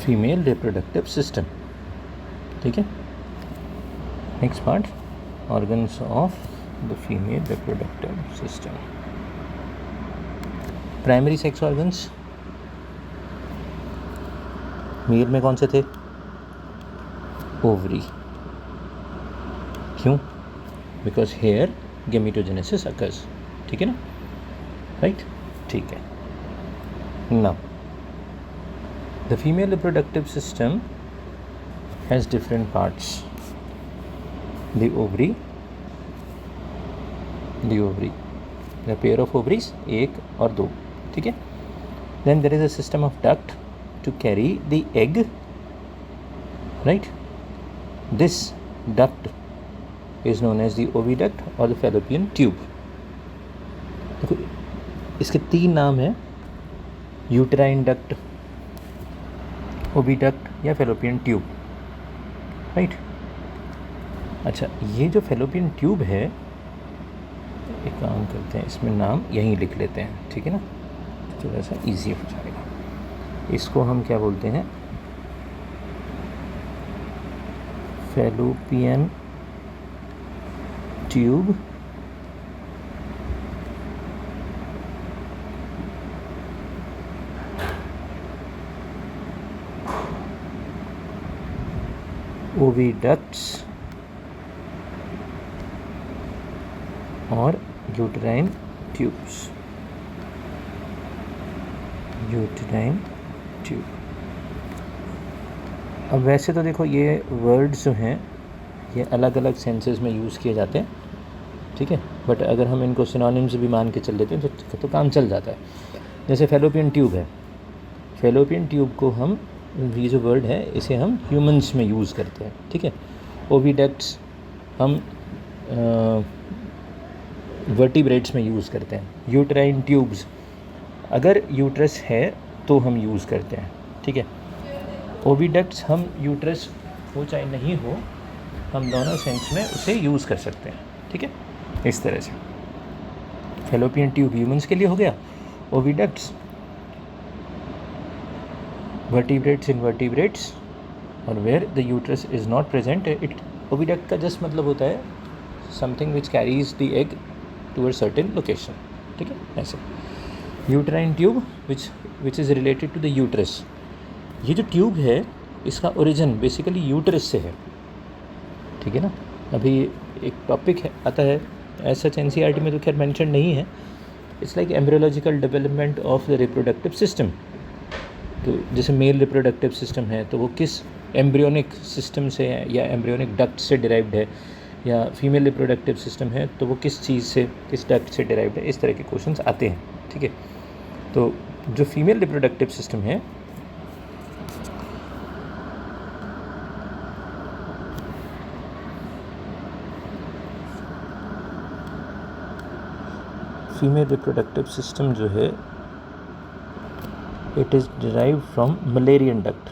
Female reproductive system, ठीक है। Next part, organs of the female reproductive system. Primary sex organs male में कौन से थे? ओवरी। क्यों? बिकॉज हेयर गेमिटोजेनेसिस अकर्स, ठीक है ना, राइट, ठीक है। Now the female reproductive system has different parts. The ovary, the pair of ovaries, एक और दो, ठीक है। Then there is a system of duct to carry the egg, right? This duct is known as the oviduct or the fallopian tube. देखो इसके तीन नाम हैं, यूटेराइन डक्ट, ओविडक्ट या फेलोपियन ट्यूब, राइट। अच्छा, ये जो फेलोपियन ट्यूब है, एक काम करते हैं, इसमें नाम यहीं लिख लेते हैं, ठीक है ना, थोड़ा सा ईजी हो जाएगा। इसको हम क्या बोलते हैं? फैलोपियन ट्यूब, ओविडक्ट्स और यूटेराइन ट्यूब्स, यूटेराइन ट्यूब। अब वैसे तो देखो ये वर्ड्स जो हैं ये अलग अलग सेंसेस में यूज़ किए जाते हैं, ठीक है, बट अगर हम इनको सिनोनिम्स भी मान के चल लेते हैं तो काम चल जाता है। जैसे फेलोपियन ट्यूब है, फेलोपियन ट्यूब को हम, ये जो वर्ड है इसे हम ह्यूमंस में यूज़ करते हैं, ठीक है। ओविडक्ट्स हम वर्टिब्रेट्स में यूज़ करते हैं। यूटेराइन ट्यूब्स अगर यूट्रस है तो हम यूज़ करते हैं, ठीक है। ओविडक्ट्स हम यूट्रस हो चाहे नहीं हो, हम दोनों सेंस में उसे यूज़ कर सकते हैं, ठीक है। इस तरह से फेलोपियन ट्यूब ह्यूमंस के लिए हो गया, ओविडक्ट्स वर्टिब्रेट्स, इनवर्टिब्रेट्स, और where the uterus is not present, it, oviduct का जस्ट मतलब होता है something which carries the egg to a certain location, ठीक है, ऐसे। Uterine tube which is related to the uterus. ये जो ट्यूब है इसका ओरिजिन बेसिकली यूट्रस से है, ठीक है ना। अभी एक टॉपिक है आता है एज सच एनसीईआरटी में तो खैर मेंशन नहीं है, it's like embryological development of the reproductive system. तो जैसे मेल रिप्रोडक्टिव सिस्टम है तो वो किस एम्ब्रियोनिक सिस्टम से या एम्ब्रियोनिक डक्ट से डिराइव्ड है, या फीमेल रिप्रोडक्टिव सिस्टम है तो वो किस चीज़ से, किस डक्ट से डिराइव्ड है, इस तरह के क्वेश्चंस आते हैं, ठीक है। तो जो फीमेल रिप्रोडक्टिव सिस्टम है, फीमेल रिप्रोडक्टिव सिस्टम जो है it is derived from Mullerian duct,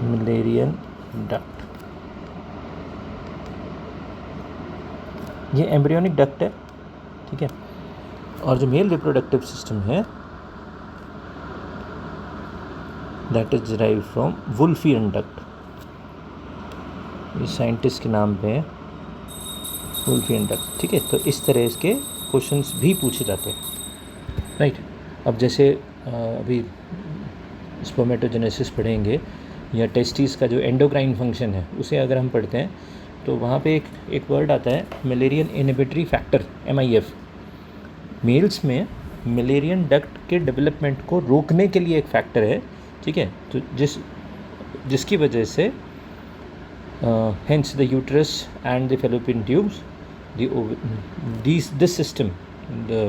Mullerian duct. ये एम्ब्रियोनिक डक्ट है, ठीक है। और जो मेल रिप्रोडक्टिव सिस्टम है that is derived from वुल्फियन duct. ये साइंटिस्ट के नाम पे है, वुल्फियन डक्ट, ठीक है। तो इस तरह इसके क्वेश्चंस भी पूछे जाते हैं, राइट। अब जैसे अभी स्पर्मेटोजेनेसिस पढ़ेंगे या टेस्टिस का जो एंडोक्राइन फंक्शन है उसे अगर हम पढ़ते हैं तो वहाँ पे एक वर्ड आता है Mullerian inhibitory factor, MIF। Males में मलेरियन डक्ट के डेवलपमेंट को रोकने के लिए एक फैक्टर है, ठीक है। तो जिसकी वजह से hence the uterus and the fallopian tubes, this system, the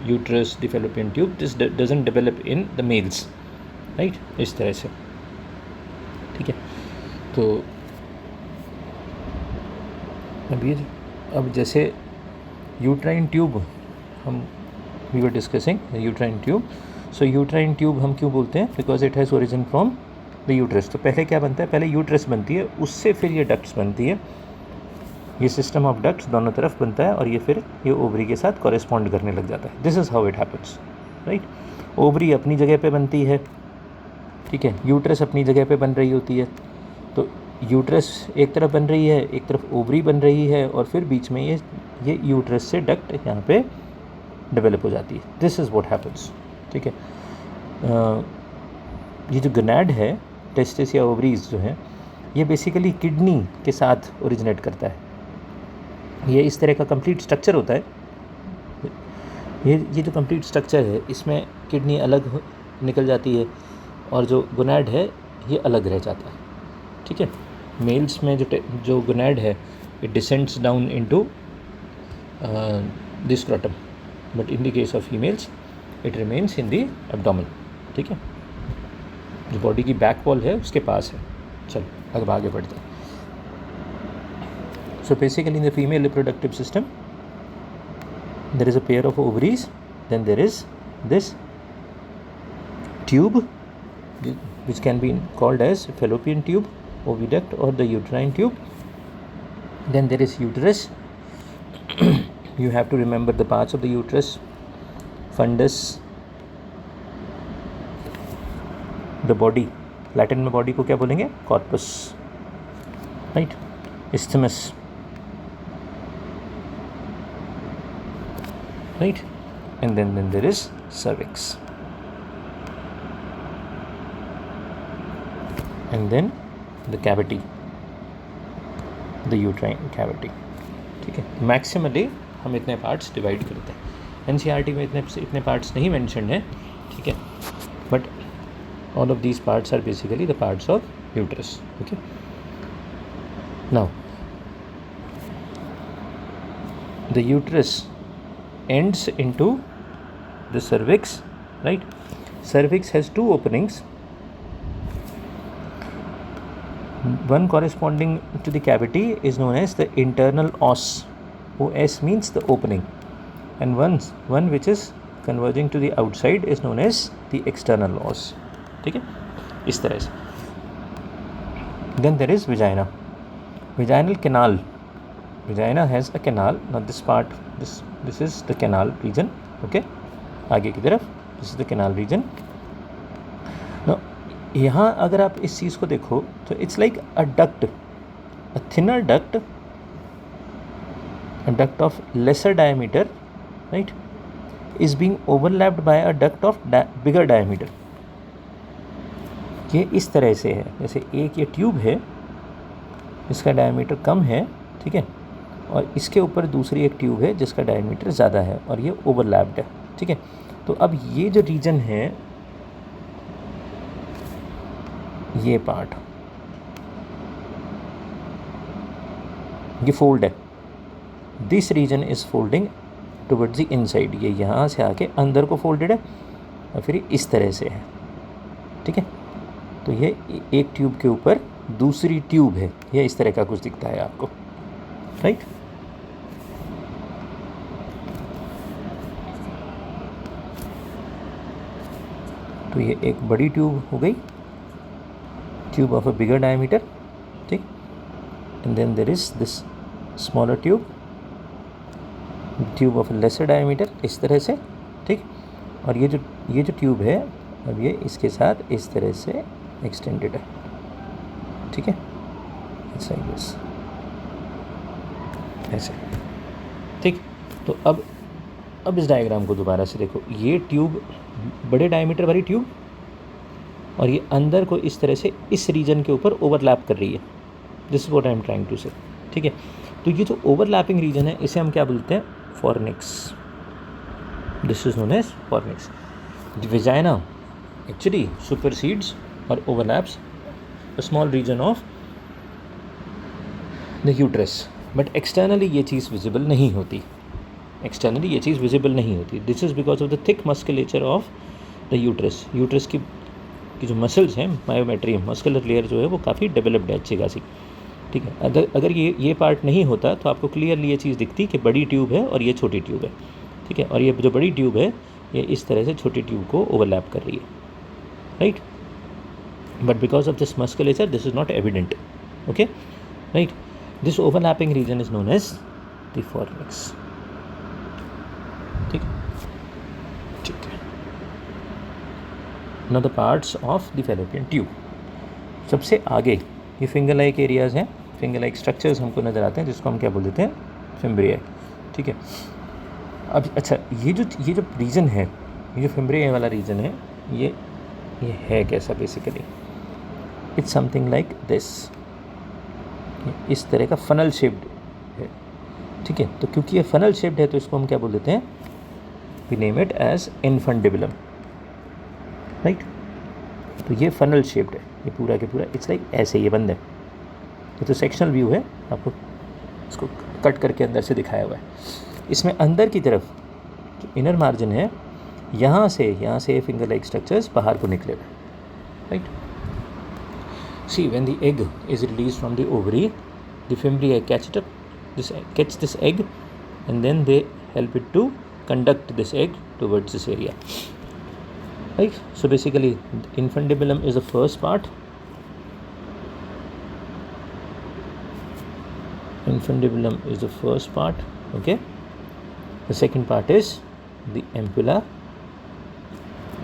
uterus, the fallopian tube, this doesn't develop in the males, right, इस तरह से, ठीक है। तो अब जैसे यूट्राइन ट्यूब हम we were discussing the uterine tube. So uterine tube हम क्यों बोलते हैं? Because it has origin from the uterus. तो पहले क्या बनता है? पहले यूट्रस बनती है, उससे फिर ये डक्ट्स बनती है, ये सिस्टम ऑफ डक्ट्स दोनों तरफ बनता है और ये फिर ये ओवरी के साथ कॉरेस्पॉन्ड करने लग जाता है. This is how it happens, right. Ovary अपनी जगह पे बनती है, ठीक है, यूट्रस अपनी जगह पे बन रही होती है, तो यूट्रस एक तरफ बन रही है, एक तरफ ओवरी बन रही है, और फिर बीच में ये यूट्रस से डक्ट यहाँ पे डेवलप हो जाती है। This is what happens. ठीक है, ये जो गोनैड है, टेस्टिस या ओवरीज जो है, ये बेसिकली किडनी के साथ ओरिजिनेट करता है। ये इस तरह का कंप्लीट स्ट्रक्चर होता है। ये जो कंप्लीट स्ट्रक्चर है, इसमें किडनी अलग निकल जाती है और जो गोनैड है ये अलग रह जाता है। ठीक है, मेल्स में जो गोनैड है it descends down into this scrotum, but in the case of females it remains in the abdomen. ठीक है, जो बॉडी की बैक वॉल है उसके पास है। चलो अब आगे बढ़ते हैं। So basically in the female reproductive system there is a pair of ovaries, then there is this tube which can be called as fallopian tube, oviduct, or the uterine tube. Then there is uterus. You have to remember the parts of the uterus: fundus, the body, Latin में body को क्या बोलेंगे? Corpus, right? Isthmus, right? And then there is cervix, and then the cavity, the uterine cavity. ठीक है, maximally हम इतने parts divide करते हैं। एनसीईआरटी में इतने पार्ट्स नहीं मेंशन्ड हैं। ठीक है, but all of these parts are basically the parts of uterus. Okay, now the uterus ends into the cervix, right? Cervix has two openings, one corresponding to the cavity is known as the internal os. Os means the opening, and one which is converging to the outside is known as the external os. ठीक है, इस तरह से। Then there is vagina, vaginal canal. Vagina has a canal. Now this part, this is the canal region. Okay, आगे की तरफ this is the canal region. Now यहाँ अगर आप इस चीज़ को देखो तो it's like a duct, a thinner duct, a duct of lesser diameter, right, is being overlapped by a duct of bigger diameter. ये इस तरह से है, जैसे एक ये ट्यूब है, इसका डायमीटर कम है, ठीक है, और इसके ऊपर दूसरी एक ट्यूब है जिसका डायमीटर ज़्यादा है और ये ओवरलैप्ड है। ठीक है, तो अब ये जो रीजन है, ये पार्ट, ये फोल्ड है, this region is folding towards the inside. ये यहाँ से आके अंदर को फोल्डेड है और फिर इस तरह से है। ठीक है, तो ये एक ट्यूब के ऊपर दूसरी ट्यूब है, ये इस तरह का कुछ दिखता है आपको, राइट? तो ये एक बड़ी ट्यूब हो गई, tube of a bigger diameter, ठीक, and then there is this smaller tube, tube of a lesser diameter, इस तरह से, ठीक। और ये जो ट्यूब है अब ये इसके साथ इस तरह से एक्सटेंडेड है, ठीक है, ऐसे, ठीक। तो अब इस डायग्राम को दोबारा से देखो, ये ट्यूब बड़े डायमीटर वाली ट्यूब और ये अंदर को इस तरह से इस रीजन के ऊपर ओवरलैप कर रही है। This is what I am trying to say, ठीक है। तो ये जो ओवरलैपिंग रीजन है इसे हम क्या बोलते हैं? Fornix. This is known as fornix. The vagina actually supersedes और overlaps a small region of the uterus, but externally ये चीज़ विजिबल नहीं होती, एक्सटर्नली ये चीज़ विजिबल नहीं होती। This is because of the thick musculature of the uterus. Uterus की जो मसल्स हैं, मायोमेट्रियम मस्कुलर लेयर जो है वो काफ़ी डेवलप्ड है, अच्छी खासी, ठीक है। अगर ये पार्ट नहीं होता तो आपको क्लियरली ये चीज़ दिखती कि बड़ी ट्यूब है और ये छोटी ट्यूब है, ठीक है। और ये जो बड़ी ट्यूब है ये इस तरह से छोटी ट्यूब को ओवरलैप कर रही है, right. But because of this musculature this is not evident, okay, right. This overlapping region is known as the fornix, ठीक है, ठीक है। now the parts of the fallopian tube. सबसे आगे ये फिंगर लाइक एरियाज़ हैं, फिंगर लाइक स्ट्रक्चर्स हमको नज़र आते हैं, जिसको हम क्या बोल देते हैं, फिम्ब्रिया. ठीक है. अब अच्छा, ये जो रीजन है, ये जो फिम्ब्रिया वाला रीजन है, ये है कैसा basically, it's something like this, इस तरह का फनल शेप्ड है. ठीक है. तो क्योंकि ये फनल शेप्ड है तो इसको हम क्या बोल देते हैं, we name it as infundibulum. Right. तो ये फनल शेप्ड है, ये पूरा के पूरा इट्स लाइक ऐसे ये बंद है. ये तो सेक्शनल व्यू है, आपको इसको कट करके अंदर से दिखाया हुआ है. इसमें अंदर की तरफ जो इनर मार्जिन है, यहाँ से फिंगर लाइक स्ट्रक्चर्स बाहर को निकले हुए. Right. See when the egg is release from the ovary, the fimbria catch this egg and then they help it to conduct this egg towards this area. Right. So basically infundibulum is the first part. Infundibulum is the first part. Okay. The second part is the ampulla.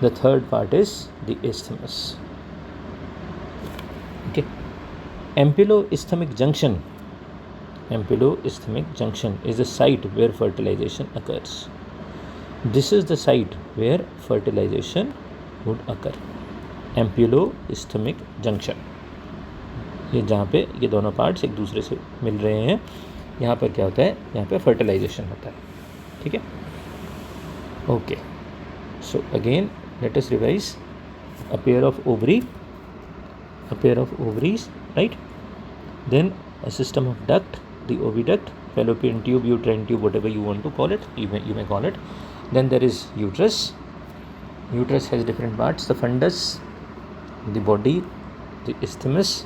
The third part is the isthmus. Okay. Ampulo-isthmic junction is the site where fertilization occurs. This is the site where fertilization would occur. Ampulo-isthmic junction, ये जहाँ पे ये दोनों parts एक दूसरे से मिल रहे हैं, यहाँ पर क्या होता है, यहाँ पे फर्टिलाइजेशन होता है. ठीक है. Okay. So again let us revise. a pair of ovaries, right? Then a system of duct, the oviduct, fallopian tube, uterine tube, whatever you want to call it, you may call it. Then there is uterus. Uterus has different parts: the fundus, the body, the isthmus,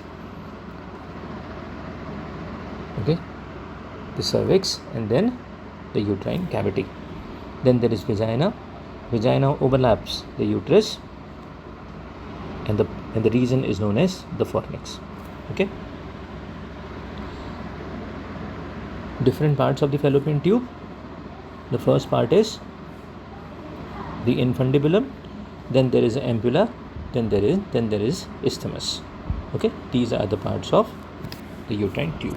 okay, the cervix, and then the uterine cavity. Then there is vagina. Vagina overlaps the uterus, and the region is known as the fornix. Okay. Different parts of the fallopian tube. The first part is the infundibulum, then there is ampulla, then there is isthmus. Okay, these are the parts of the uterine tube.